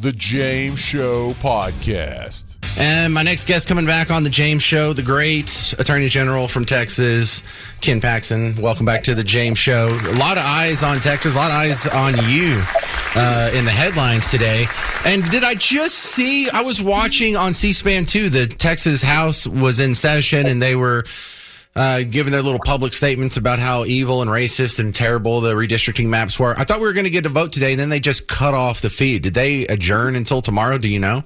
The James Show Podcast. And my next guest coming back on The James Show, the great Attorney General from Texas, Ken Paxton. Welcome back to The James Show. A lot of eyes on Texas, a lot of eyes on you in the headlines today. And did I just see, I was watching on C-SPAN 2, the Texas House was in session and they were giving their little public statements about how evil and racist and terrible the redistricting maps were. I thought we were going to get a vote today, and then they just cut off the feed. Did they adjourn until tomorrow? Do you know?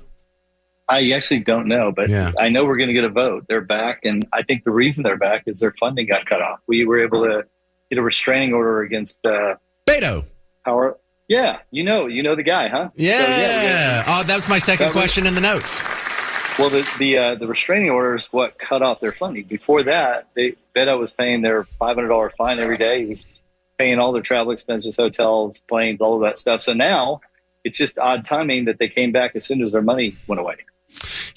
I actually don't know, but yeah. I know we're going to get a vote. They're back, and I think the reason they're back is their funding got cut off. We were able to get a restraining order against Beto. Power. Yeah, you know the guy, huh? Yeah. So, yeah. Oh, that was my second question in the notes. Well, the restraining order is what cut off their funding. Before that, Beto was paying their $500 fine every day. He was paying all their travel expenses, hotels, planes, all of that stuff. So now it's just odd timing that they came back as soon as their money went away.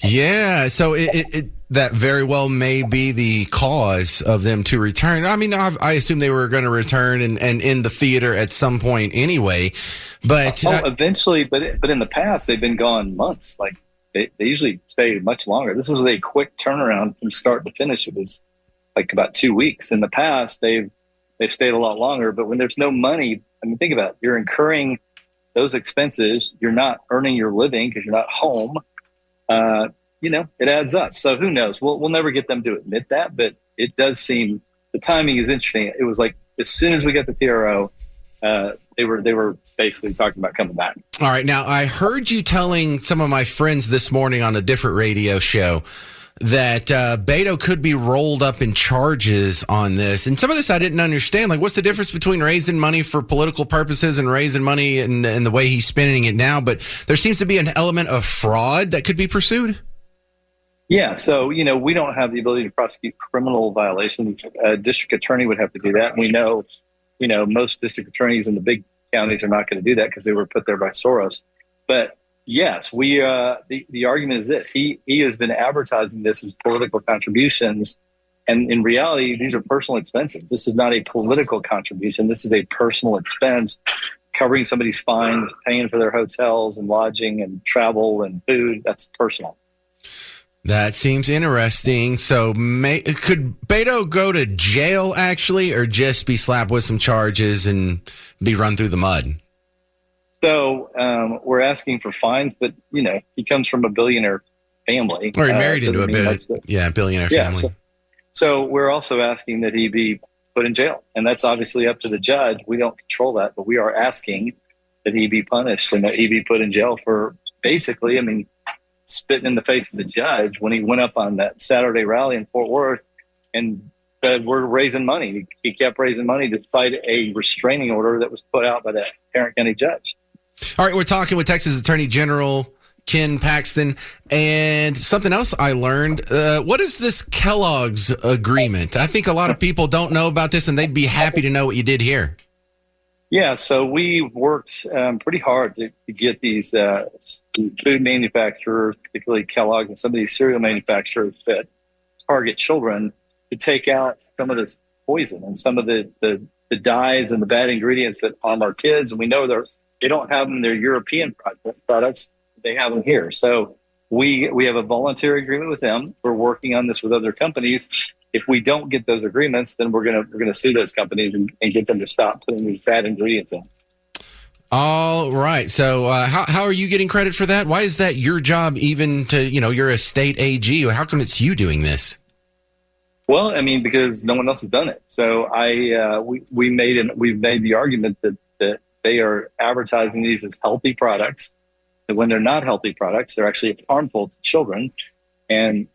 Yeah, so that very well may be the cause of them to return. I mean, I assume they were going to return and in the theater at some point anyway. But eventually, but in the past, they've been gone months. Like they usually stay much longer. This was a quick turnaround from start to finish. It was like about 2 weeks. In the past, they've stayed a lot longer. But when there's no money, I mean, think about it. You're incurring those expenses. You're not earning your living because you're not home. It adds up. So who knows? We'll never get them to admit that, but it does seem the timing is interesting. It was like as soon as we got the TRO, they were basically talking about coming back. All right. Now, I heard you telling some of my friends this morning on a different radio show that Beto could be rolled up in charges on this. And some of this I didn't understand. Like, what's the difference between raising money for political purposes and raising money in the way he's spending it now? But there seems to be an element of fraud that could be pursued. Yeah. So, we don't have the ability to prosecute criminal violations. A district attorney would have to do that. And we know, most district attorneys in the big counties are not going to do that because they were put there by Soros. But yes, the argument is this. He has been advertising this as political contributions. And in reality, these are personal expenses. This is not a political contribution. This is a personal expense covering somebody's fines, paying for their hotels and lodging and travel and food. That's personal. That seems interesting. So could Beto go to jail actually, or just be slapped with some charges and be run through the mud? So we're asking for fines, but, he comes from a billionaire family. Or he married into a billionaire family. So we're also asking that he be put in jail. And that's obviously up to the judge. We don't control that, but we are asking that he be punished and that he be put in jail for basically, spitting in the face of the judge when he went up on that Saturday rally in Fort Worth and said, we're raising money. He kept raising money despite a restraining order that was put out by that Tarrant County judge. All right, we're talking with Texas Attorney General Ken Paxton. And something else I learned, what is this Kellogg's agreement? I think a lot of people don't know about this, and they'd be happy to know what you did here. Yeah, so we worked pretty hard to get these food manufacturers, particularly Kellogg and some of these cereal manufacturers that target children, to take out some of this poison and some of the dyes and the bad ingredients that harm our kids. And we know they don't have them in their European products. They have them here. So we have a voluntary agreement with them. We're working on this with other companies. If we don't get those agreements, then we're gonna sue those companies and get them to stop putting these bad ingredients in. All right. So how are you getting credit for that? Why is that your job? Even to you're a state AG. How come it's you doing this? Well, because no one else has done it. So we've made the argument that they are advertising these as healthy products, and when they're not healthy products, they're actually harmful to children, and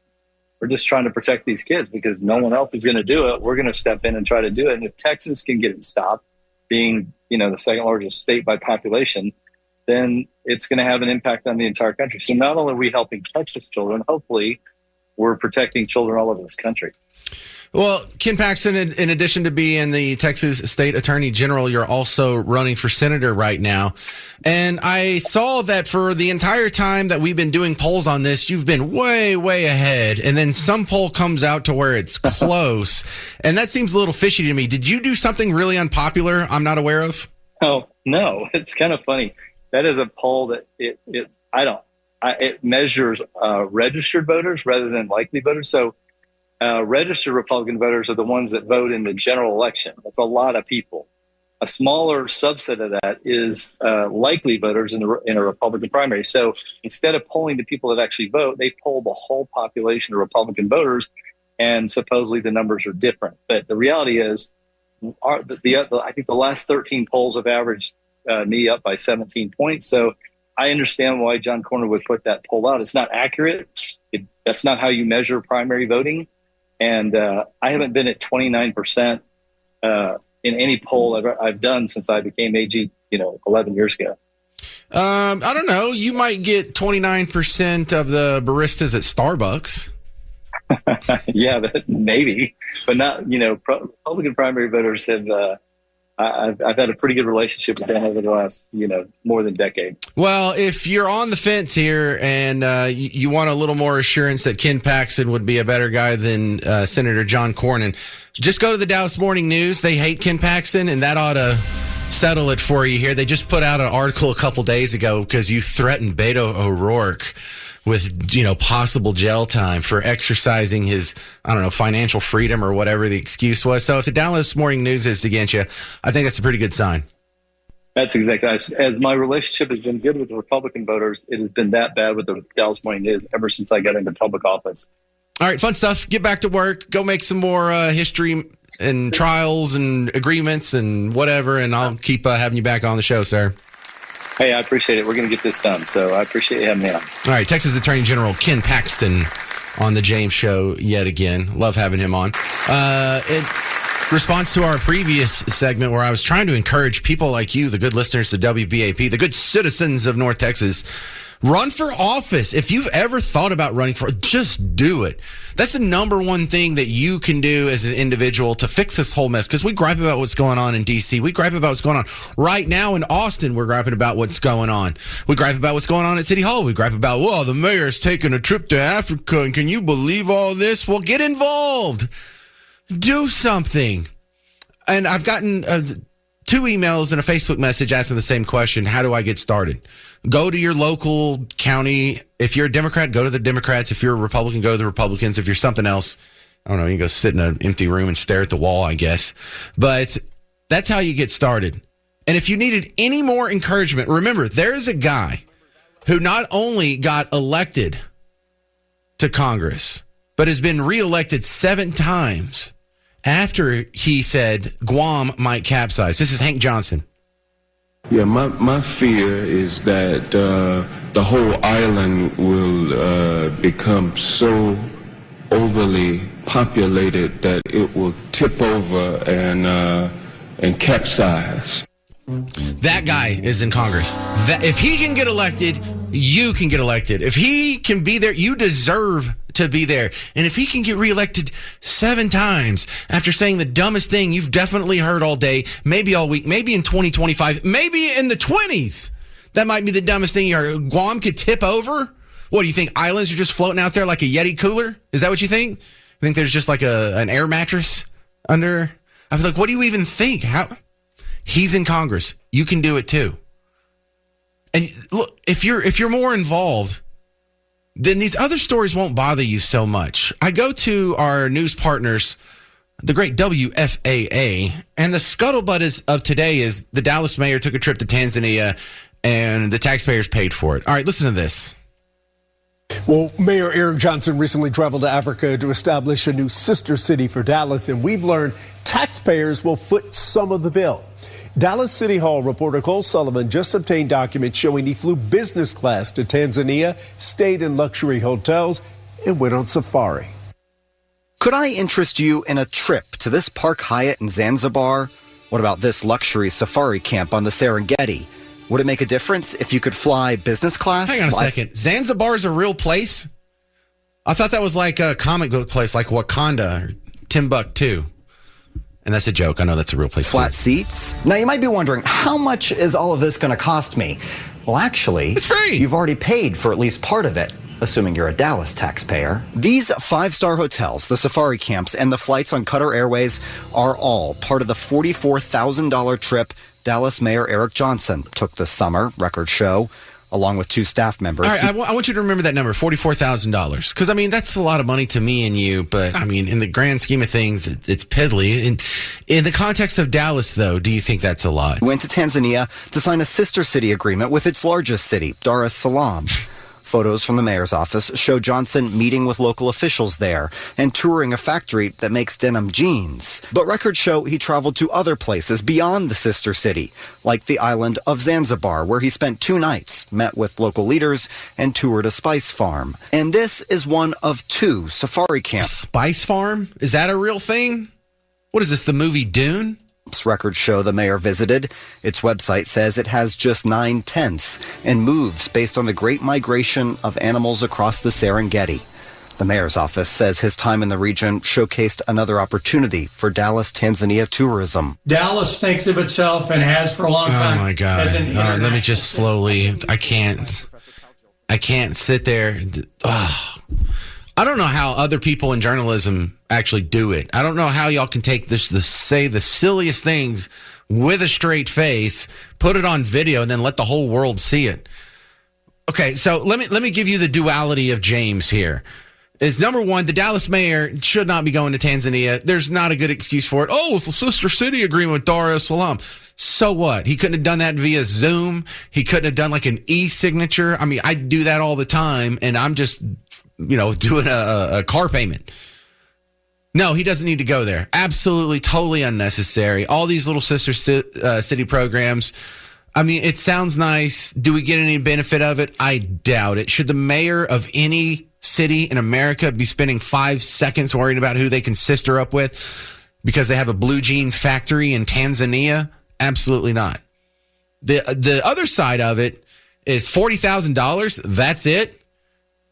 we're just trying to protect these kids because no one else is going to do it. We're going to step in and try to do it. And if Texas can get it stopped, being, the second largest state by population, then it's going to have an impact on the entire country. So not only are we helping Texas children, hopefully we're protecting children all over this country. Well, Ken Paxton, in addition to being the Texas State Attorney General, you're also running for senator right now. And I saw that for the entire time that we've been doing polls on this, you've been way, way ahead. And then some poll comes out to where it's close. And that seems a little fishy to me. Did you do something really unpopular I'm not aware of? Oh, no. It's kind of funny. that is a poll that it measures registered voters rather than likely voters. So registered Republican voters are the ones that vote in the general election. That's a lot of people. A smaller subset of that is likely voters in a Republican primary. So instead of polling the people that actually vote, they poll the whole population of Republican voters, and supposedly the numbers are different. But the reality is, I think the last 13 polls have averaged me up by 17 points. So I understand why John Cornyn would put that poll out. It's not accurate. That's not how you measure primary voting. And I haven't been at 29% in any poll I've done since I became AG, 11 years ago. I don't know. You might get 29% of the baristas at Starbucks. Yeah, maybe, but not. Republican primary voters have. I've had a pretty good relationship with them over the last, more than a decade. Well, if you're on the fence here and you want a little more assurance that Ken Paxton would be a better guy than Senator John Cornyn, just go to the Dallas Morning News. They hate Ken Paxton, and that ought to settle it for you here. They just put out an article a couple days ago because you threatened Beto O'Rourke with, possible jail time for exercising his, financial freedom or whatever the excuse was. So if the Dallas Morning News is against you, I think that's a pretty good sign. That's exactly. As my relationship has been good with the Republican voters, it has been that bad with the Dallas Morning News ever since I got into public office. All right, fun stuff. Get back to work. Go make some more history and trials and agreements and whatever, and I'll keep having you back on the show, sir. Hey, I appreciate it. We're going to get this done, so I appreciate you having me on. All right, Texas Attorney General Ken Paxton on the James Show yet again. Love having him on. In response to our previous segment where I was trying to encourage people like you, the good listeners to WBAP, the good citizens of North Texas, run for office. If you've ever thought about running for, just do it. That's the number one thing that you can do as an individual to fix this whole mess. Because we gripe about what's going on in D.C. We gripe about what's going on right now in Austin. We're griping about what's going on. We gripe about what's going on at City Hall. We gripe about, the mayor's taking a trip to Africa. And can you believe all this? Well, get involved. Do something. And I've gotten 2 emails and a Facebook message asking the same question. How do I get started? Go to your local county. If you're a Democrat, go to the Democrats. If you're a Republican, go to the Republicans. If you're something else, I don't know, you can go sit in an empty room and stare at the wall, I guess. But that's how you get started. And if you needed any more encouragement, remember, there's a guy who not only got elected to Congress, but has been reelected 7 times after he said Guam might capsize. This is Hank Johnson. Yeah, my fear is that the whole island will become so overly populated that it will tip over and capsize. That guy is in Congress. If he can get elected, you can get elected. If he can be there, you deserve to be there. And if he can get reelected 7 times after saying the dumbest thing you've definitely heard all day, maybe all week, maybe in 2025, maybe in the 20s, that might be the dumbest thing you heard. Guam could tip over? What, do you think islands are just floating out there like a Yeti cooler? Is that what you think? You think there's just like an air mattress under? I was like, what do you even think? How? He's in Congress. You can do it too. And look, if you're more involved, then these other stories won't bother you so much. I go to our news partners, the great WFAA, and the scuttlebutt of today is the Dallas mayor took a trip to Tanzania and the taxpayers paid for it. All right, listen to this. Well, Mayor Eric Johnson recently traveled to Africa to establish a new sister city for Dallas, and we've learned taxpayers will foot some of the bill. Dallas City Hall reporter Cole Sullivan just obtained documents showing he flew business class to Tanzania, stayed in luxury hotels, and went on safari. Could I interest you in a trip to this Park Hyatt in Zanzibar? What about this luxury safari camp on the Serengeti? Would it make a difference if you could fly business class? Hang on a second. Zanzibar is a real place? I thought that was like a comic book place like Wakanda or Timbuktu. And that's a joke. I know that's a real place. Flat seats? Now, you might be wondering, how much is all of this going to cost me? Well, actually, it's free. You've already paid for at least part of it, assuming you're a Dallas taxpayer. These 5-star hotels, the safari camps, and the flights on Qatar Airways are all part of the $44,000 trip Dallas Mayor Eric Johnson took this summer, Record show, along with 2 staff members. All right, I want you to remember that number, $44,000. Because, I mean, that's a lot of money to me and you. But, I mean, in the grand scheme of things, it's piddly. In the context of Dallas, though, do you think that's a lot? Went to Tanzania to sign a sister city agreement with its largest city, Dar es Salaam. Photos from the mayor's office show Johnson meeting with local officials there and touring a factory that makes denim jeans. But records show he traveled to other places beyond the sister city, like the island of Zanzibar, where he spent 2 nights, met with local leaders, and toured a spice farm. And this is one of 2 safari camps. Spice farm? Is that a real thing? What is this, the movie Dune? Records show the mayor visited. Its website says it has just 9 tents and moves based on the great migration of animals across the Serengeti. The mayor's office says his time in the region showcased another opportunity for Dallas, Tanzania tourism. Dallas thinks of itself and has for a long time. Oh my God. As an Let me just slowly, I can't sit there. I don't know how other people in journalism actually do it. I don't know how y'all can take say the silliest things with a straight face, put it on video, and then let the whole world see it. Okay, so let me give you the duality of James here. Is number one, the Dallas mayor should not be going to Tanzania. There's not a good excuse for it. Oh, it's a sister city agreement with Dar es Salaam. So what? He couldn't have done that via Zoom. He couldn't have done like an e-signature. I mean, I do that all the time, and I'm just, doing a car payment. No, he doesn't need to go there. Absolutely, totally unnecessary. All these little sister city programs. I mean, it sounds nice. Do we get any benefit of it? I doubt it. Should the mayor of any city in America be spending 5 seconds worrying about who they can sister up with because they have a blue jean factory in Tanzania? Absolutely not. The other side of it is $40,000. That's it.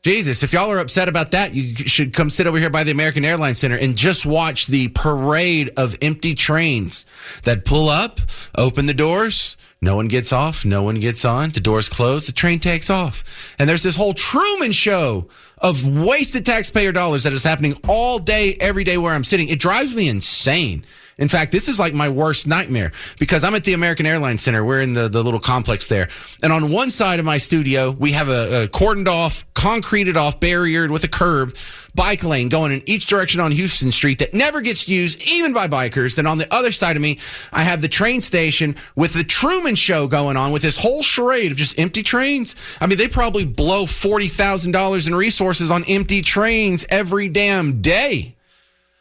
Jesus, if y'all are upset about that, you should come sit over here by the American Airlines Center and just watch the parade of empty trains that pull up, open the doors. No one gets off. No one gets on. The doors close. The train takes off. And there's this whole Truman Show of wasted taxpayer dollars that is happening all day, every day where I'm sitting. It drives me insane. In fact, this is like my worst nightmare because I'm at the American Airlines Center. We're in the little complex there. And on one side of my studio, we have a cordoned off, concreted off, barriered with a curb bike lane going in each direction on Houston Street that never gets used even by bikers. And on the other side of me, I have the train station with the Truman Show going on with this whole charade of just empty trains. I mean, they probably blow $40,000 in resources on empty trains every damn day.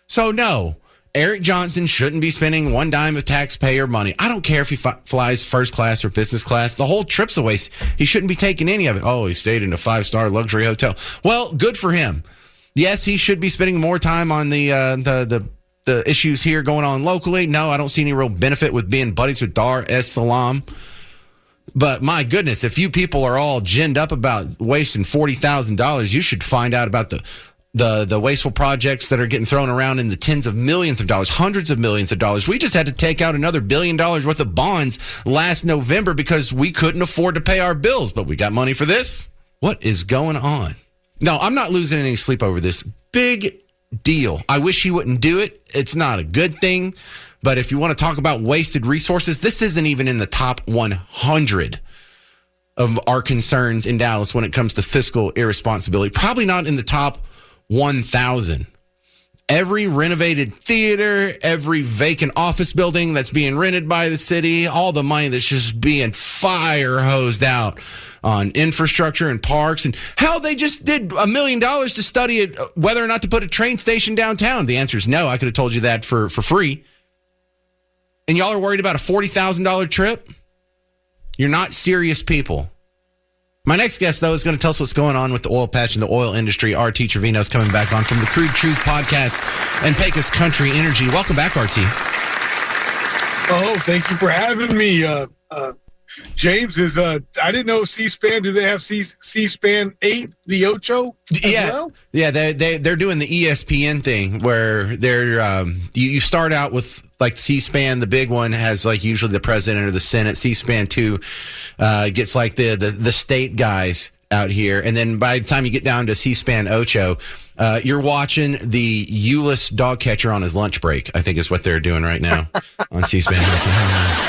So no. Eric Johnson shouldn't be spending one dime of taxpayer money. I don't care if he flies first class or business class. The whole trip's a waste. He shouldn't be taking any of it. Oh, he stayed in a 5-star luxury hotel. Well, good for him. Yes, he should be spending more time on the issues here going on locally. No, I don't see any real benefit with being buddies with Dar es Salaam. But my goodness, if you people are all ginned up about wasting $40,000, you should find out about the wasteful projects that are getting thrown around in the tens of millions of dollars, hundreds of millions of dollars. We just had to take out another $1 billion worth of bonds last November because we couldn't afford to pay our bills, but we got money for this. What is going on? No, I'm not losing any sleep over this. Big deal. I wish he wouldn't do it. It's not a good thing. But if you want to talk about wasted resources, this isn't even in the top 100 of our concerns in Dallas when it comes to fiscal irresponsibility. Probably not in the top 1,000. Every renovated theater, every vacant office building that's being rented by the city, all the money that's just being fire hosed out on infrastructure and parks. And hell, they just did $1 million to study whether or not to put a train station downtown. The answer is no. I could have told you that for free. And y'all are worried about a $40,000 trip? You're not serious people. My next guest, though, is going to tell us what's going on with the oil patch and the oil industry. RT Trevino is coming back on from the Crude Truth podcast and Pecos Country Energy. Welcome back, RT. Oh, thank you for having me. James, I didn't know C-SPAN. Do they have C-SPAN 8, the Ocho? Well? Yeah. They're doing the ESPN thing where they're you start out with like C-SPAN. The big one has like usually the president or the Senate. C-SPAN 2 gets like the state guys out here, and then by the time you get down to C-SPAN Ocho, You're watching the Euless dog catcher on his lunch break, I think is what they're doing right now on C-SPAN.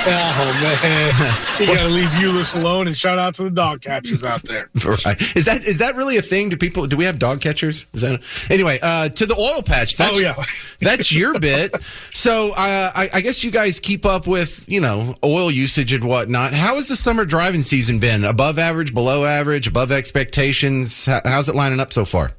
Oh, man. You got to leave Euless alone, and shout out to the dog catchers out there. Right. Is that really a thing? Do we have dog catchers? Anyway, to the oil patch. That's your bit. So I guess you guys keep up with, oil usage and whatnot. How has the summer driving season been? Above average, below average, above expectations? How's it lining up so far?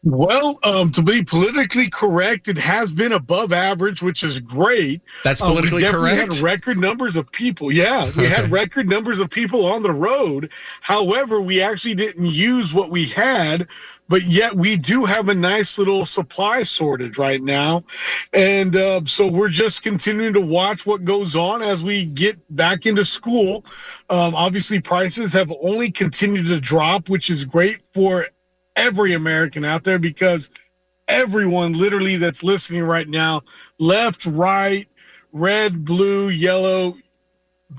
Well, to be politically correct, it has been above average, which is great. That's politically correct? We had record numbers of people. Yeah, we had record numbers of people on the road. However, we actually didn't use what we had, but yet we do have a nice little supply shortage right now. And so we're just continuing to watch what goes on as we get back into school. Obviously, prices have only continued to drop, which is great for every American out there, because everyone literally that's listening right now, left, right, red, blue, yellow,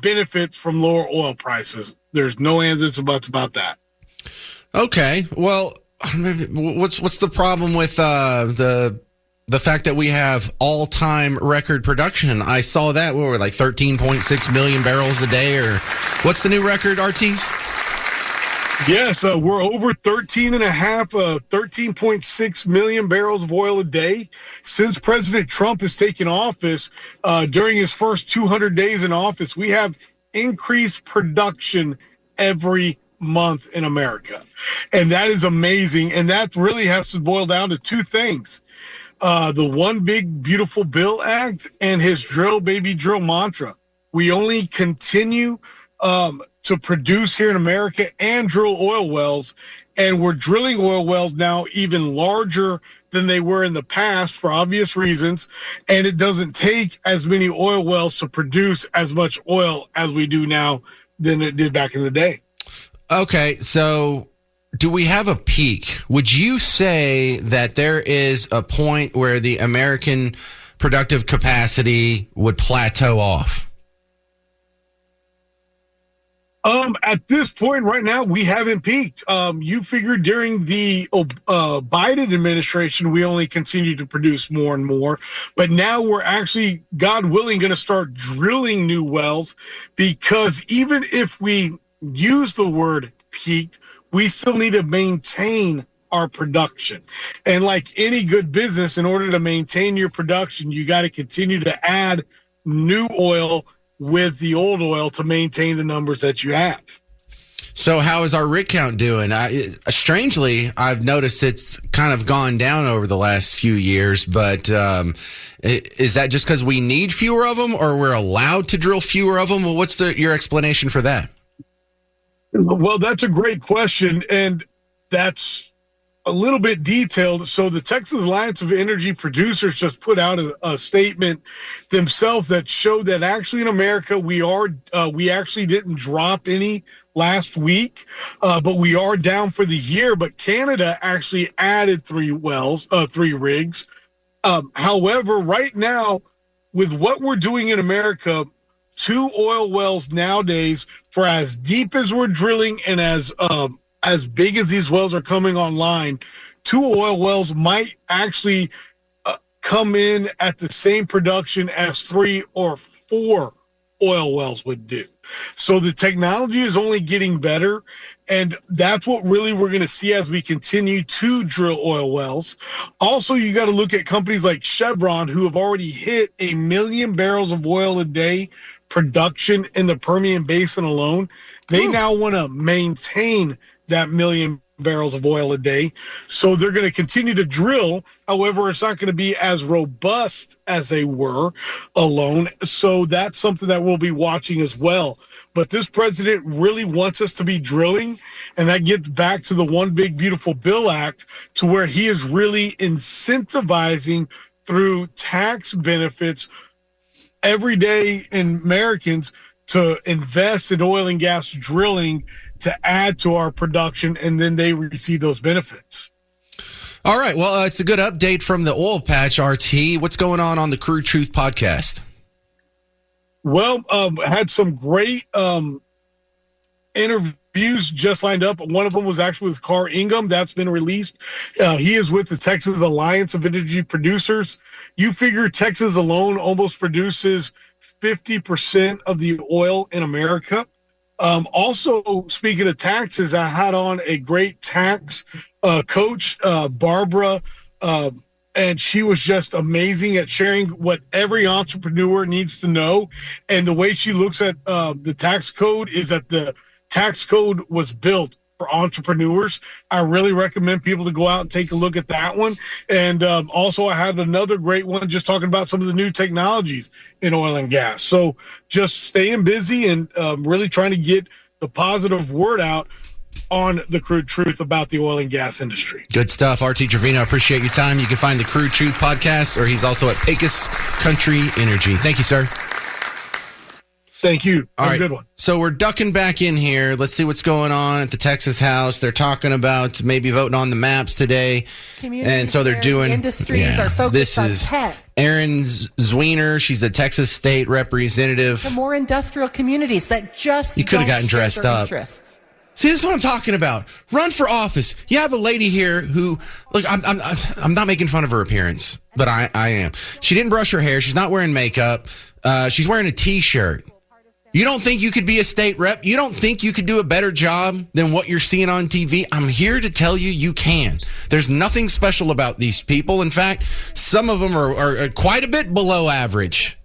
benefits from lower oil prices. There's no ands, it's about that. Okay. Well, what's the problem with the fact that we have all-time record production? I saw that we were like 13.6 million barrels a day, or what's the new record, RT? Yes, we're over 13.6 million barrels of oil a day. Since President Trump has taken office, during his first 200 days in office, we have increased production every month in America. And that is amazing. And that really has to boil down to two things. The One Big Beautiful Bill Act and his drill, baby, drill mantra. We only continue to produce here in America and drill oil wells. And we're drilling oil wells now even larger than they were in the past for obvious reasons. And it doesn't take as many oil wells to produce as much oil as we do now than it did back in the day. Okay, so do we have a peak? Would you say that there is a point where the American productive capacity would plateau off? At this point right now, we haven't peaked. You figured during the Biden administration, we only continue to produce more and more. But now we're actually, God willing, going to start drilling new wells, because even if we use the word peaked, we still need to maintain our production. And like any good business, in order to maintain your production, you got to continue to add new oil with the old oil to maintain the numbers that you have. So how is our rig count doing? Strangely, I've noticed it's kind of gone down over the last few years, but is that just because we need fewer of them, or we're allowed to drill fewer of them? Well, what's your explanation for that? Well, that's a great question, and that's a little bit detailed. So the Texas Alliance of Energy Producers just put out a statement themselves that showed that actually in America we actually didn't drop any last week, but we are down for the year. But Canada actually added 3 rigs. However, right now, with what we're doing in America, 2 oil wells nowadays, for as deep as we're drilling and as big as these wells are coming online, 2 oil wells might actually come in at the same production as 3 or 4 oil wells would do. So the technology is only getting better, and that's what really we're going to see as we continue to drill oil wells. Also, you got to look at companies like Chevron, who have already hit 1 million barrels of oil a day production in the Permian Basin alone. They now want to maintain that 1 million barrels of oil a day. So they're going to continue to drill. However, it's not going to be as robust as they were alone. So that's something that we'll be watching as well. But this president really wants us to be drilling. And that gets back to the One Big Beautiful Bill Act, to where he is really incentivizing through tax benefits everyday Americans to invest in oil and gas drilling to add to our production, and then they receive those benefits. All right. Well, it's a good update from the oil patch, RT. What's going on the Crude Truth podcast? Well, had some great interviews interviews just lined up. One of them was actually with Carl Ingham. That's been released. He is with the Texas Alliance of Energy Producers. You figure Texas alone almost produces 50% of the oil in America. Also, speaking of taxes, I had on a great tax coach, Barbara, and she was just amazing at sharing what every entrepreneur needs to know. And the way she looks at the tax code is that the tax code was built for entrepreneurs. I really recommend people to go out and take a look at that one. And also I had another great one just talking about some of the new technologies in oil and gas. So just staying busy and really trying to get the positive word out on the Crude Truth about the oil and gas industry. Good stuff. RT Trevino, appreciate your time. You can find the Crude Truth podcast, or he's also at Pecos Country Energy. Thank you, sir. Thank you. All Have right. a good one. So we're ducking back in here. Let's see what's going on at the Texas House. They're talking about maybe voting on the maps today. And so they're doing industries are focused on tech. Erin Zwiener, she's a Texas state representative. The more industrial communities that just you could have gotten share dressed their up. interests. See, this is what I'm talking about. Run for office. You have a lady here who, look, I'm not making fun of her appearance, but I am. She didn't brush her hair. She's not wearing makeup. She's wearing a T-shirt. You don't think you could be a state rep? You don't think you could do a better job than what you're seeing on TV? I'm here to tell you, you can. There's nothing special about these people. In fact, some of them are quite a bit below average.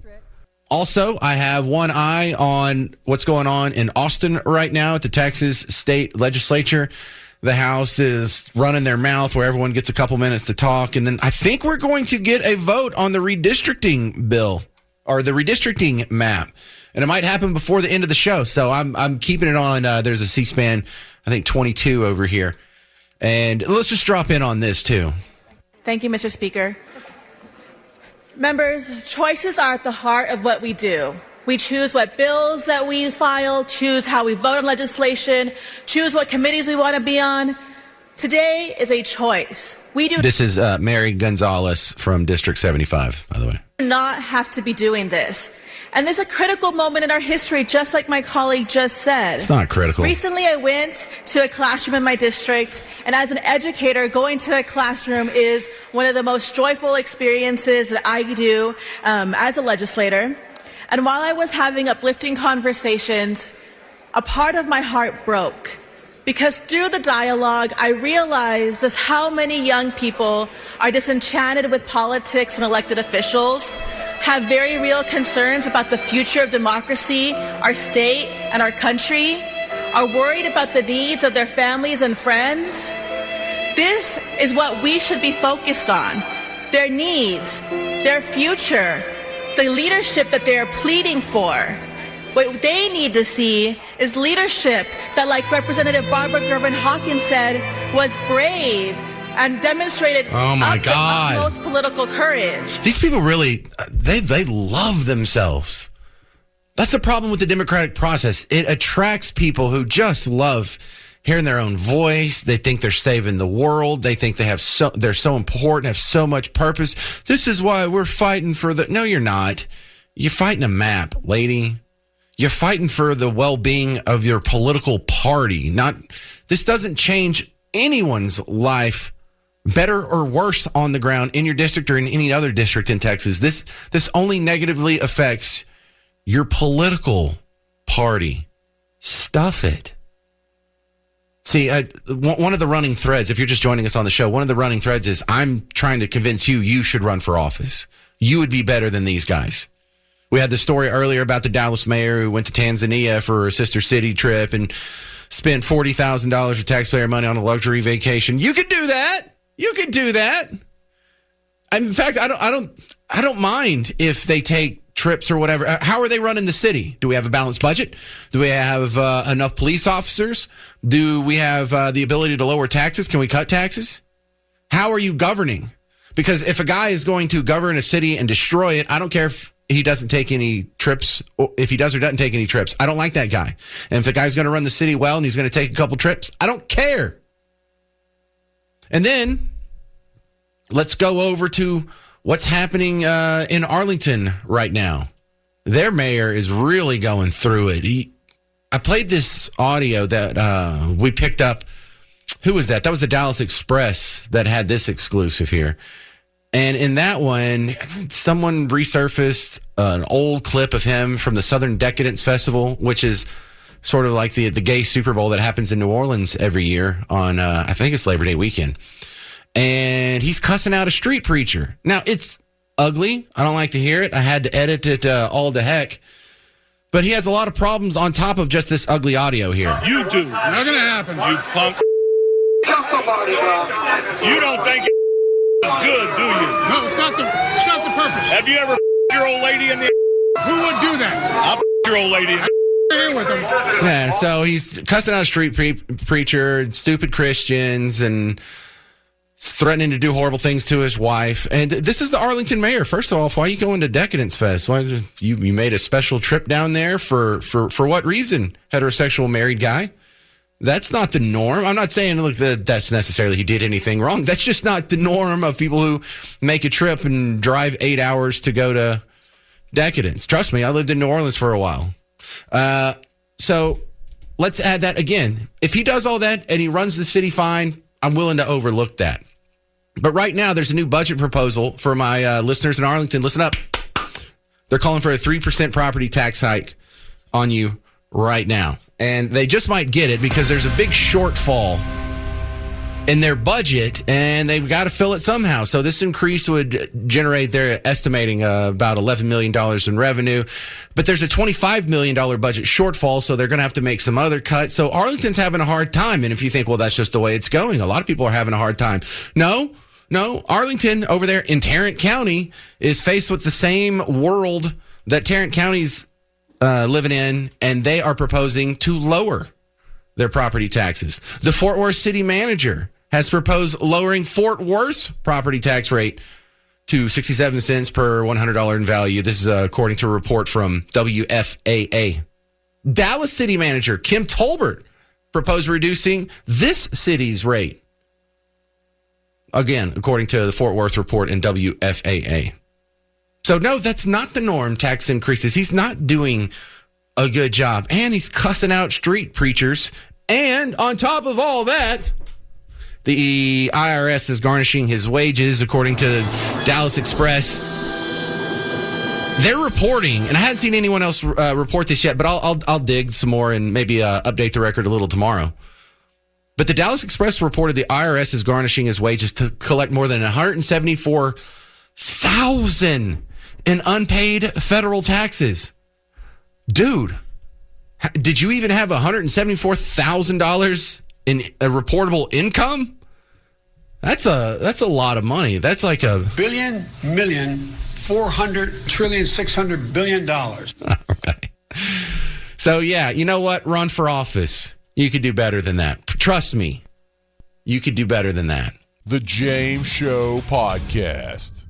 Also, I have one eye on what's going on in Austin right now at the Texas State Legislature. The House is running their mouth where everyone gets a couple minutes to talk. And then I think we're going to get a vote on the redistricting bill or the redistricting map. And it might happen before the end of the show. So I'm keeping it on. There's a C-SPAN, I think 22 over here. And let's just drop in on this, too. Thank you, Mr. Speaker. Members, choices are at the heart of what we do. We choose what bills that we file, choose how we vote on legislation, choose what committees we want to be on. Today is a choice. We do This is Mary Gonzalez from District 75, by the way. not have to be doing this. And there's a critical moment in our history, just like my colleague just said. It's not critical. Recently, I went to a classroom in my district, and as an educator, going to a classroom is one of the most joyful experiences that I do as a legislator. And while I was having uplifting conversations, a part of my heart broke. Because through the dialogue, I realized just how many young people are disenchanted with politics and elected officials, have very real concerns about the future of democracy, our state, and our country, are worried about the needs of their families and friends. This is what we should be focused on. Their needs, their future, the leadership that they are pleading for. What they need to see is leadership that, like Representative Barbara Gerben-Hawkins said, was brave and demonstrated the utmost political courage. These people really, they love themselves. That's the problem with the democratic process. It attracts people who just love hearing their own voice. They think they're saving the world. They think they're so important, have so much purpose. This is why we're fighting for No, you're not. You're fighting a map, lady. You're fighting for the well-being of your political party. This doesn't change anyone's life better or worse on the ground in your district or in any other district in Texas. This only negatively affects your political party. Stuff it. See, one of the running threads, if you're just joining us on the show, one of the running threads is I'm trying to convince you should run for office. You would be better than these guys. We had the story earlier about the Dallas mayor who went to Tanzania for a sister city trip and spent $40,000 of taxpayer money on a luxury vacation. You could do that. You could do that. In fact, I don't mind if they take trips or whatever. How are they running the city? Do we have a balanced budget? Do we have enough police officers? Do we have the ability to lower taxes? Can we cut taxes? How are you governing? Because if a guy is going to govern a city and destroy it, I don't care if he doesn't take any trips, or if he does or doesn't take any trips. I don't like that guy. And if the guy's going to run the city well and he's going to take a couple trips, I don't care. And then let's go over to what's happening in Arlington right now. Their mayor is really going through it. I played this audio that we picked up. Who was that? That was the Dallas Express that had this exclusive here. And in that one, someone resurfaced an old clip of him from the Southern Decadence Festival, which is sort of like the gay Super Bowl that happens in New Orleans every year on, I think it's Labor Day weekend. And he's cussing out a street preacher. Now, it's ugly. I don't like to hear it. I had to edit it all to heck. But he has a lot of problems on top of just this ugly audio here. You do. Not going to happen. You punk. You don't think it's good, do you? No, it's not the purpose. Have you ever your old lady in the... Who would do that? I'll your old lady. Here with him. Yeah, so he's cussing out a street preacher, stupid Christians, and threatening to do horrible things to his wife. And this is the Arlington mayor. First of all, why are you going to Decadence Fest? Why you made a special trip down there for what reason? Heterosexual married guy? That's not the norm. I'm not saying, look, that's necessarily he did anything wrong. That's just not the norm of people who make a trip and drive 8 hours to go to Decadence. Trust me, I lived in New Orleans for a while. So let's add that again. If he does all that and he runs the city fine, I'm willing to overlook that. But right now, there's a new budget proposal for my listeners in Arlington. Listen up. They're calling for a 3% property tax hike on you right now. And they just might get it because there's a big shortfall in their budget, and they've got to fill it somehow. So this increase would generate, they're estimating about $11 million in revenue. But there's a $25 million budget shortfall, so they're going to have to make some other cuts. So Arlington's having a hard time. And if you think, well, that's just the way it's going, a lot of people are having a hard time. No, Arlington over there in Tarrant County is faced with the same world that Tarrant County's living in, and they are proposing to lower their property taxes. The Fort Worth city manager has proposed lowering Fort Worth's property tax rate to 67 cents per $100 in value. This is according to a report from WFAA. Dallas city manager Kim Tolbert proposed reducing this city's rate. Again, according to the Fort Worth report in WFAA. So, no, that's not the norm, tax increases. He's not doing a good job. And he's cussing out street preachers. And on top of all that, the IRS is garnishing his wages, according to Dallas Express. They're reporting, and I hadn't seen anyone else report this yet, but I'll dig some more and maybe update the record a little tomorrow. But the Dallas Express reported the IRS is garnishing his wages to collect more than $174,000 in unpaid federal taxes. Dude, did you even have $174,000 in a reportable income? That's a lot of money. That's like a $400 trillion, $600 billion. All right. So, yeah, you know what? Run for office. You could do better than that. Trust me. You could do better than that. The James Show Podcast.